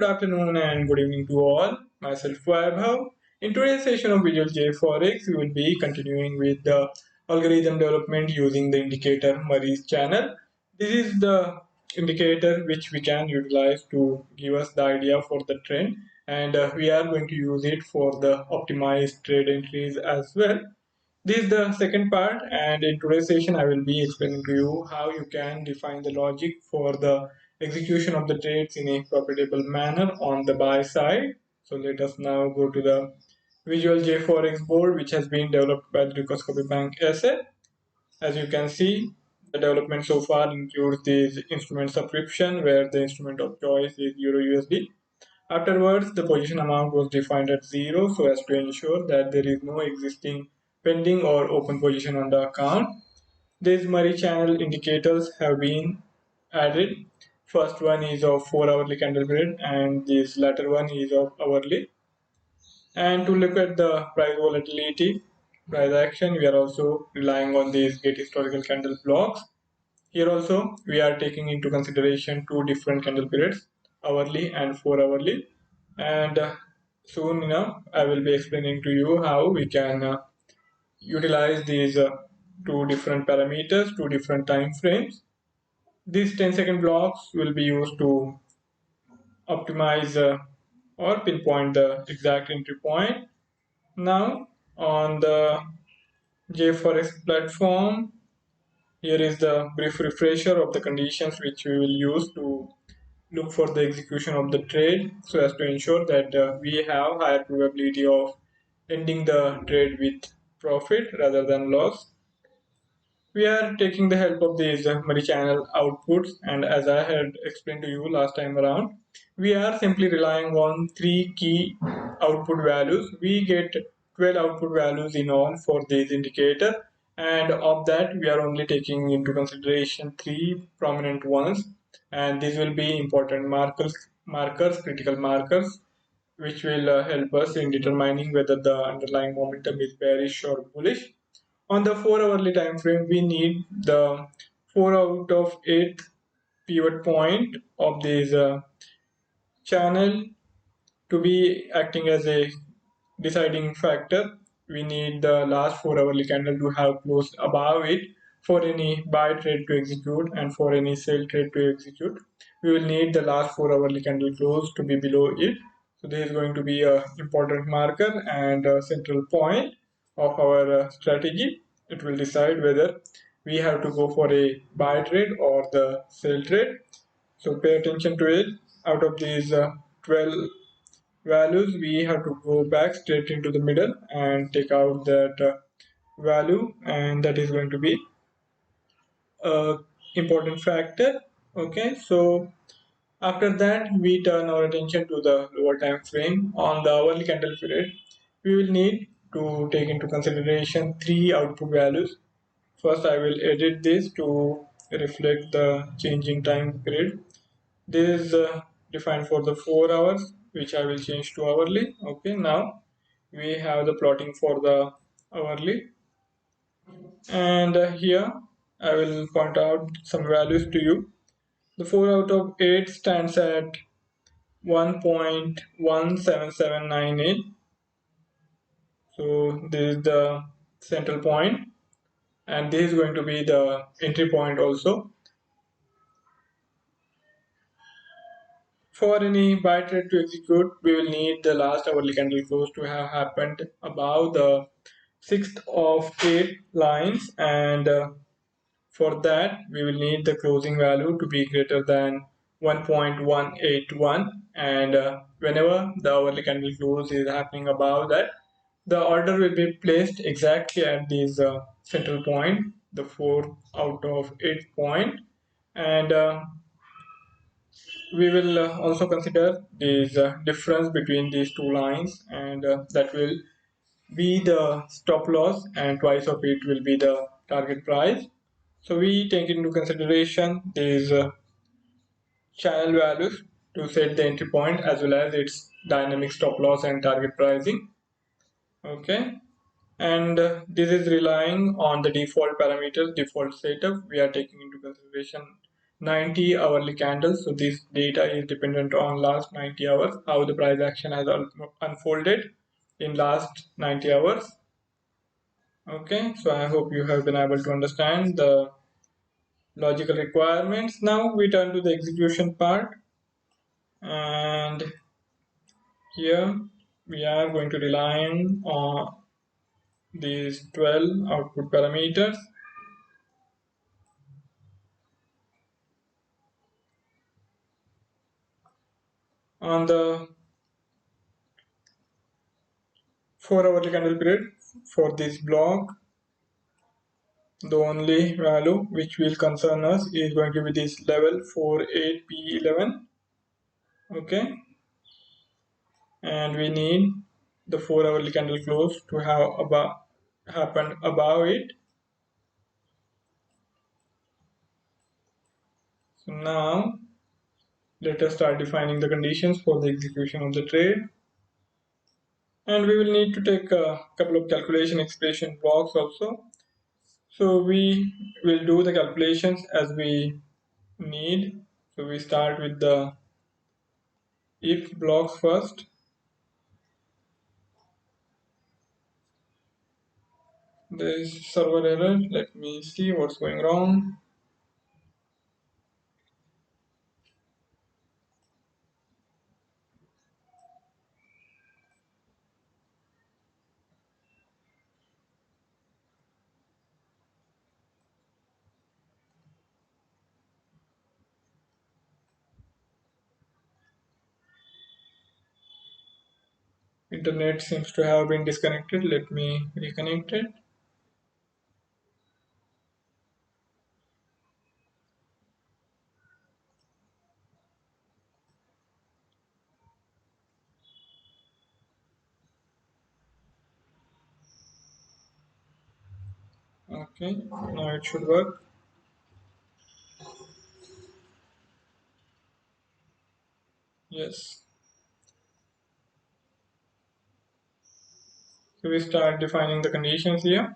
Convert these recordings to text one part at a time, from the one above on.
Good afternoon and good evening to all. Myself Vaibhav. In today's session of Visual JForex, we will be continuing with the algorithm development using the indicator Murray's channel. This is the indicator which we can utilize to give us the idea for the trend, and we are going to use it for the optimized trade entries as well. This is the second part, and in today's session, I will be explaining to you how you can define the logic for the execution of the trades in a profitable manner on the buy side. So let us now go to the Visual JForex board, which has been developed by the Dukascopy Bank SA. As you can see, the development so far includes this instrument subscription, where the instrument of choice is Euro USD. Afterwards, the position amount was defined at zero so as to ensure that there is no existing pending or open position on the account. These Murray channel indicators have been added. First one is of 4 hourly candle period and this latter one is of hourly. And to look at the price volatility, price action, we are also relying on these get historical candle blocks. Here also, we are taking into consideration two different candle periods, hourly and 4 hourly. And soon enough, I will be explaining to you how we can utilize these two different parameters, two different time frames. These 10-second blocks will be used to optimize or pinpoint the exact entry point. Now, on the JForex platform, here is the brief refresher of the conditions which we will use to look for the execution of the trade so as to ensure that we have higher probability of ending the trade with profit rather than loss. We are taking the help of these Murray channel outputs, and as I had explained to you last time around, we are simply relying on three key output values. We get 12 output values in all for this indicator, and of that we are only taking into consideration three prominent ones, and these will be important markers, critical markers, which will help us in determining whether the underlying momentum is bearish or bullish. On the 4 hourly time frame, we need the 4 out of 8 pivot point of this channel to be acting as a deciding factor. We need the last 4 hourly candle to have closed above it for any buy trade to execute, and for any sell trade to execute we will need the last 4 hourly candle close to be below it. So this is going to be a important marker and a central point of our strategy. It will decide whether we have to go for a buy trade or the sell trade. So pay attention to it. Out of these 12 values, we have to go back straight into the middle and take out that value, and that is going to be a important factor. Okay, so after that we turn our attention to the lower time frame. On the hourly candle period, we will need to take into consideration three output values. First, I will edit this to reflect the changing time period. This is defined for the 4 hours, which I will change to hourly. Okay, now we have the plotting for the hourly, and here I will point out some values to you. The 4 out of 8 stands at 1.17798. So this is the central point, and this is going to be the entry point also. For any buy trade to execute, we will need the last hourly candle close to have happened above the sixth of 8 lines, and for that we will need the closing value to be greater than 1.181, and whenever the hourly candle close is happening above that, the order will be placed exactly at this central point, the 4 out of 8 point, and we will also consider this difference between these two lines, and that will be the stop loss, and twice of it will be the target price. So we take into consideration these channel values to set the entry point as well as its dynamic stop loss and target pricing. Okay, and this is relying on the default parameters, default setup. We are taking into consideration 90 hourly candles. So this data is dependent on last 90 hours, how the price action has unfolded in last 90 hours. Okay, so I hope you have been able to understand the logical requirements. Now we turn to the execution part, and here we are going to rely on these 12 output parameters. On the 4 hourly candle period for this block, the only value which will concern us is going to be this level 48P11. Okay, and we need the 4 hourly candle close to have happened above it. So now let us start defining the conditions for the execution of the trade, and we will need to take a couple of calculation expression blocks also. So we will do the calculations as we need. So we start with the if blocks first. There is server error. Let me see what's going wrong. Internet seems to have been disconnected. Let me reconnect it. Okay, now it should work. Yes. So we start defining the conditions here.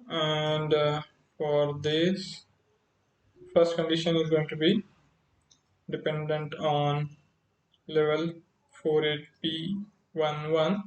And for this, first condition is going to be dependent on level 48P11.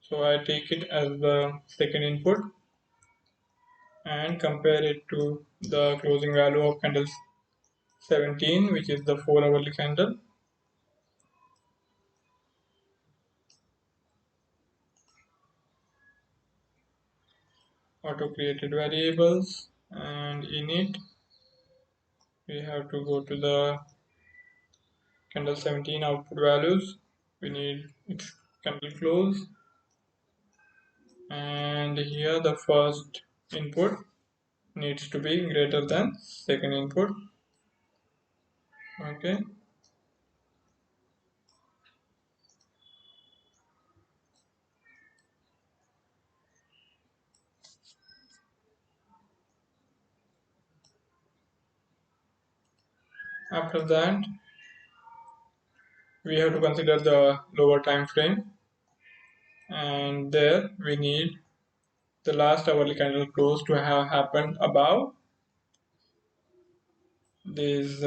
So I take it as the second input and compare it to the closing value of candle 17, which is the 4 hourly candle. Auto created variables, and in it we have to go to the candle 17 output values. We need its candle close, and here the first input needs to be greater than second input. Okay, after that we have to consider the lower time frame, and there we need the last hourly candle close to have happened above this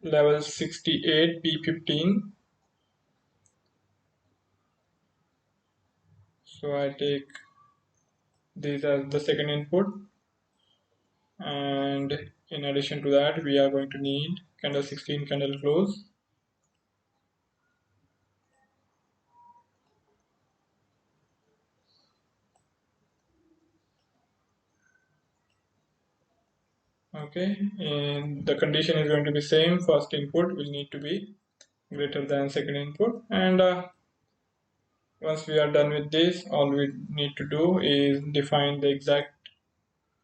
level 68 P15. So I take this as the second input, and in addition to that we are going to need candle 16 candle close. Okay, and the condition is going to be same. First input will need to be greater than second input, and once we are done with this, all we need to do is define the exact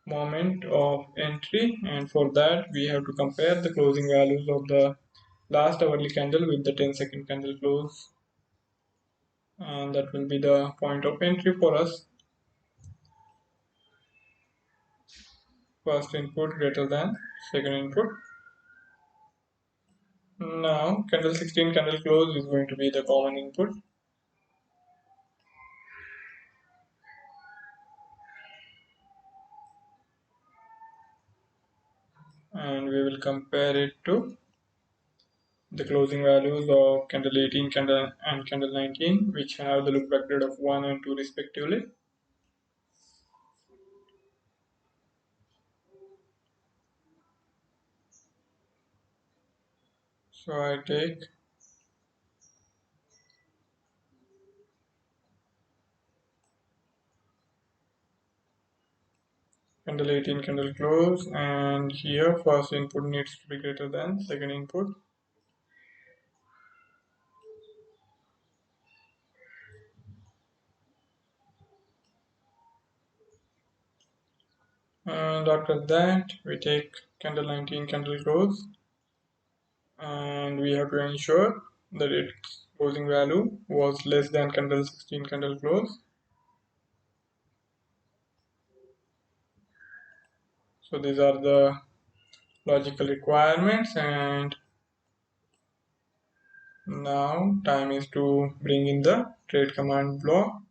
moment of entry, and for that we have to compare the closing values of the last hourly candle with the 10-second candle close, and that will be the point of entry for us. First input greater than second input. Now candle 16 candle close is going to be the common input, and we will compare it to the closing values of candle 18 candle and candle 19, which have the look back period of 1 and 2 respectively. So I take candle 18 candle close, and here first input needs to be greater than second input. And after that we take candle 19 candle close, and we have to ensure that its closing value was less than candle 16 candle close. So these are the logical requirements, and now time is to bring in the trade command block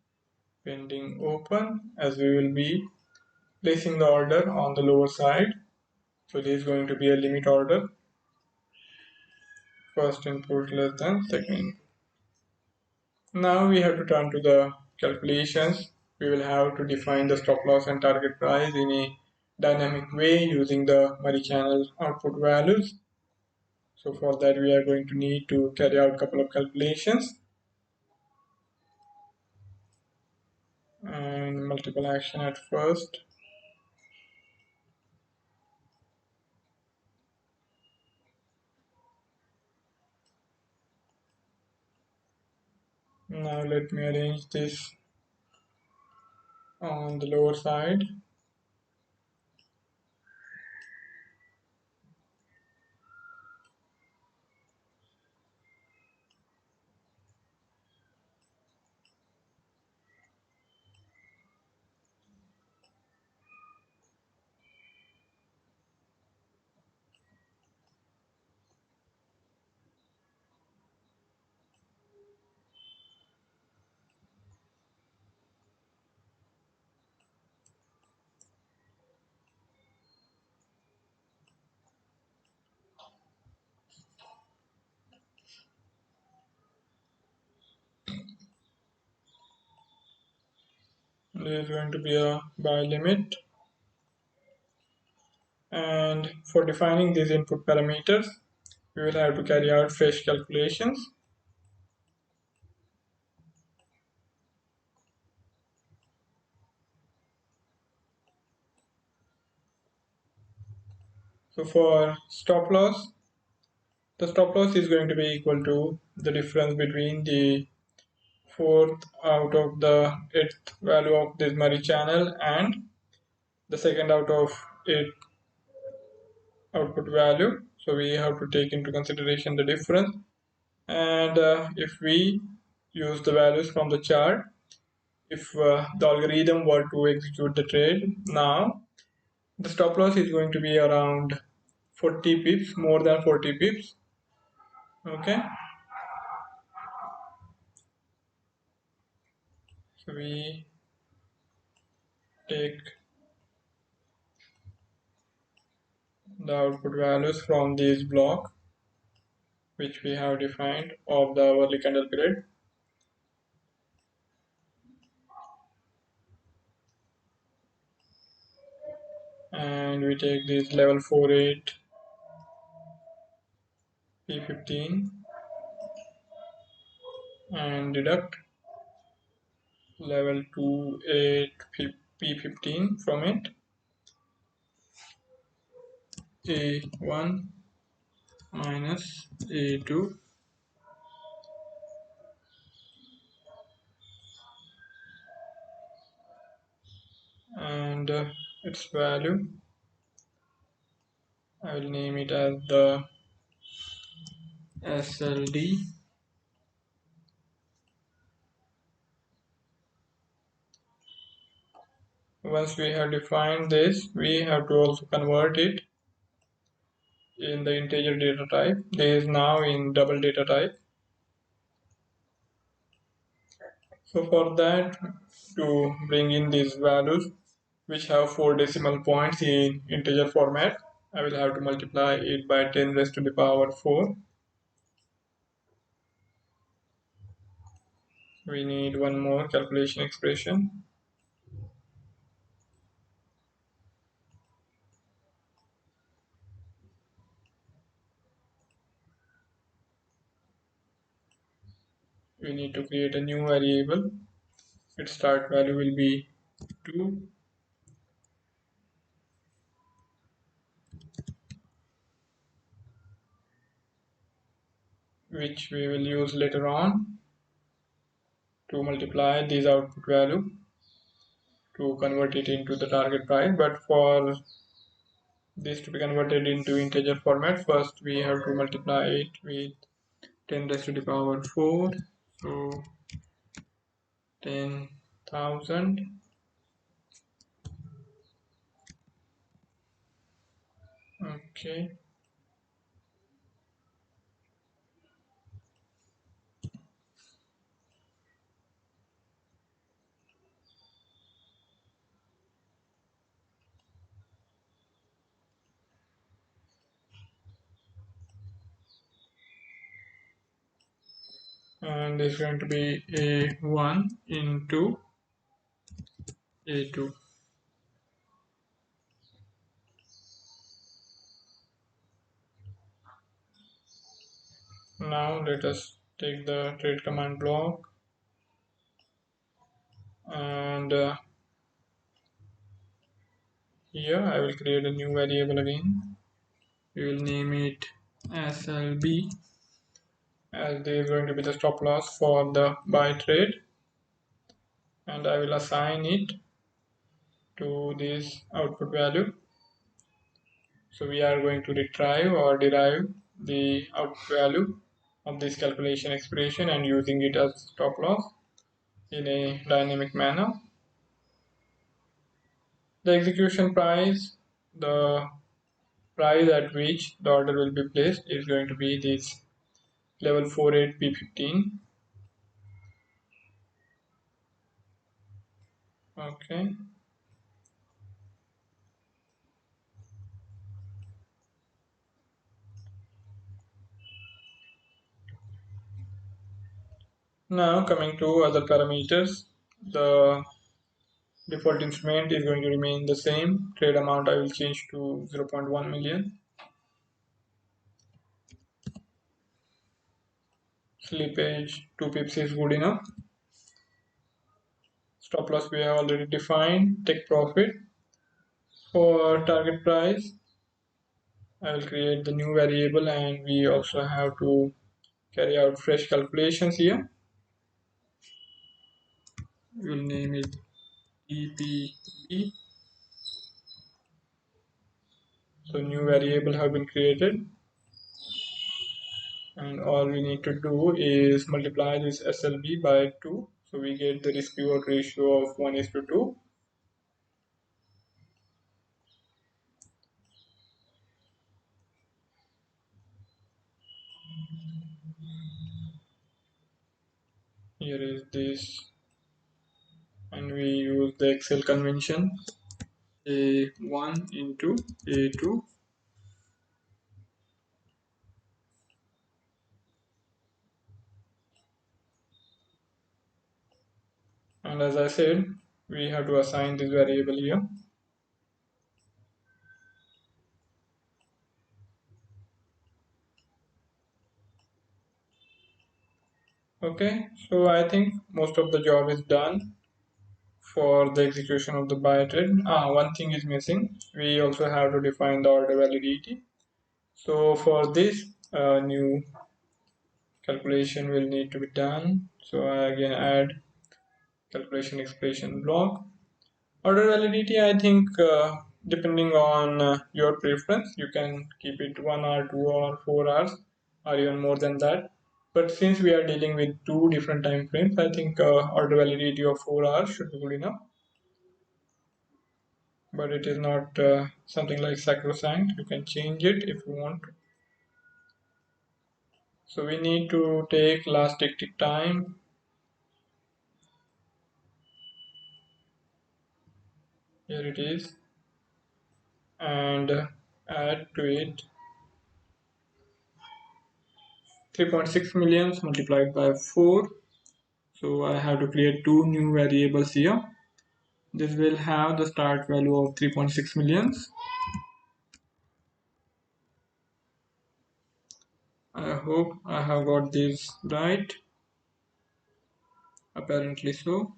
pending open, as we will be placing the order on the lower side. So this is going to be a limit order, first input less than second input. Now we have to turn to the calculations. We will have to define the stop loss and target price in a dynamic way using the Murrey channel output values. So for that we are going to need to carry out a couple of calculations and multiple action at first. Now let me arrange this on the lower side. There is going to be a buy limit, and for defining these input parameters we will have to carry out fresh calculations. So for stop loss, the stop loss is going to be equal to the difference between the fourth out of the eighth value of this Murrey channel and the second out of eighth output value. So we have to take into consideration the difference, and if we use the values from the chart, if the algorithm were to execute the trade now, the stop loss is going to be around 40 pips, more than 40 pips. Okay, so we take the output values from this block which we have defined of the hourly candle period, and we take this level 48 P15 and deduct level 28 P15 from it, A1 minus A2, and its value I will name it as the SLD. Once we have defined this, we have to also convert it in in the integer data type. This is now in double data type. So for that, to bring in these values which have 4 decimal points in integer format, I will have to multiply it by 10 raised to the power 4. We need one more calculation expression. We need to create a new variable. Its start value will be 2, which we will use later on to multiply this output value to convert it into the target price. But for this to be converted into integer format, first we have to multiply it with 10 raised to the power 4. So 10,000. Okay. And this is going to be A1 into A2. Now let us take the trade command block and here I will create a new variable again. We will name it SLB, as this is going to be the stop loss for the buy trade, and I will assign it to this output value. So we are going to retrieve or derive the output value of this calculation expression and using it as stop loss in a dynamic manner. The execution price, the price at which the order will be placed, is going to be this level 48 P15. Okay. Now coming to other parameters, the default instrument is going to remain the same. Trade amount I will change to 0.1 million. Slippage 2 pips is good enough. Stop loss we have already defined. Take profit. For target price, I will create the new variable and we also have to carry out fresh calculations here. We will name it EPB. So new variable have been created and all we need to do is multiply this SLB by 2. So we get the risk reward ratio of 1:2. Here is this, and we use the Excel convention A1 into A2. And as I said, we have to assign this variable here. Okay, so I think most of the job is done for the execution of the buy trade. One thing is missing. We also have to define the order validity. So for this, new calculation will need to be done. So I again add calculation expression block. Order validity, I think depending on your preference, you can keep it 1 hour, 2 or 4 hours or even more than that. But since we are dealing with two different time frames, I think order validity of 4 hours should be good enough. But it is not something like sacrosanct. You can change it if you want. So we need to take last tick time. Here it is, and add to it 3.6 millions multiplied by 4. So I have to create two new variables here. This will have the start value of 3.6 millions. I hope I have got this right. Apparently so.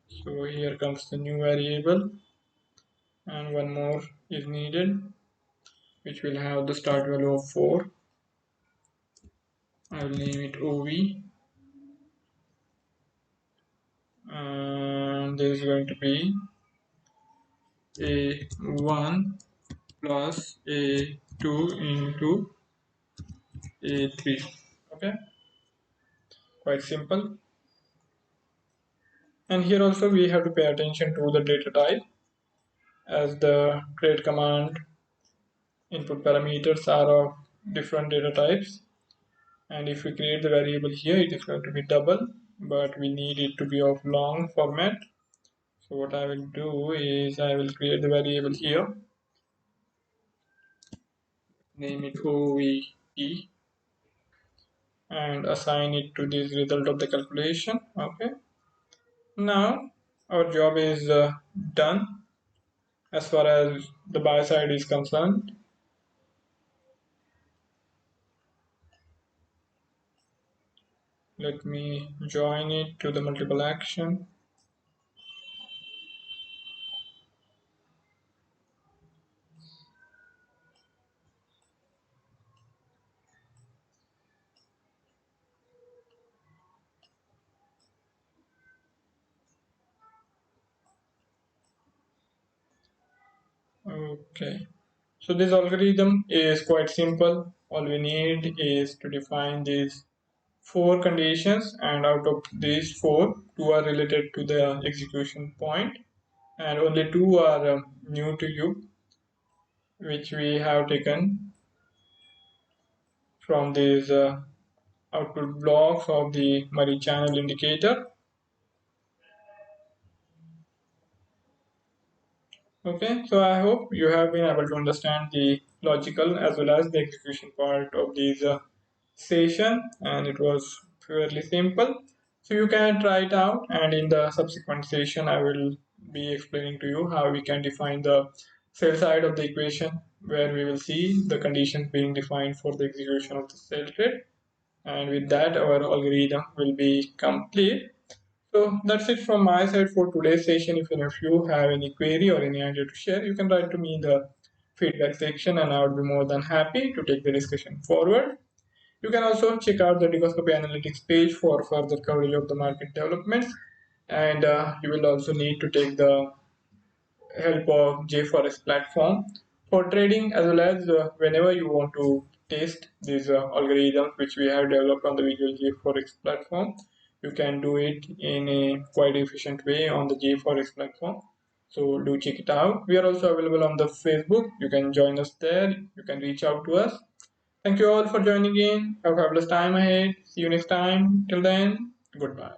So here comes the new variable, and one more is needed, which will have the start value of 4. I will name it OV, and there is going to be A1 plus A2 into A3. Okay, quite simple. And here also we have to pay attention to the data type, as the create command input parameters are of different data types. And if we create the variable here, it is going to be double, but we need it to be of long format. So what I will do is I will create the variable here, name it OVE, and assign it to this result of the calculation. Okay, now our job is done as far as the buy side is concerned. Let me join it to the multiple action. Okay, so this algorithm is quite simple. All we need is to define these four conditions, and out of these four, two are related to the execution point, and only two are new to you, which we have taken from these output blocks of the Murrey channel indicator. Okay, so I hope you have been able to understand the logical as well as the execution part of these session, and it was fairly simple. So you can try it out, and in the subsequent session I will be explaining to you how we can define the sell side of the equation, where we will see the conditions being defined for the execution of the sell trade, and with that our algorithm will be complete. So that's it from my side for today's session. If any of you have any query or any idea to share, you can write to me in the feedback section, and I would be more than happy to take the discussion forward. You can also check out the Dukascopy Analytics page for further coverage of the market developments, and you will also need to take the help of JForex platform for trading, as well as whenever you want to test these algorithms which we have developed on the Visual JForex platform. You can do it in a quite efficient way on the JForex platform. So do check it out. We are also available on the Facebook. You can join us there. You can reach out to us. Thank you all for joining in. Have a fabulous time ahead. See you next time. Till then, goodbye.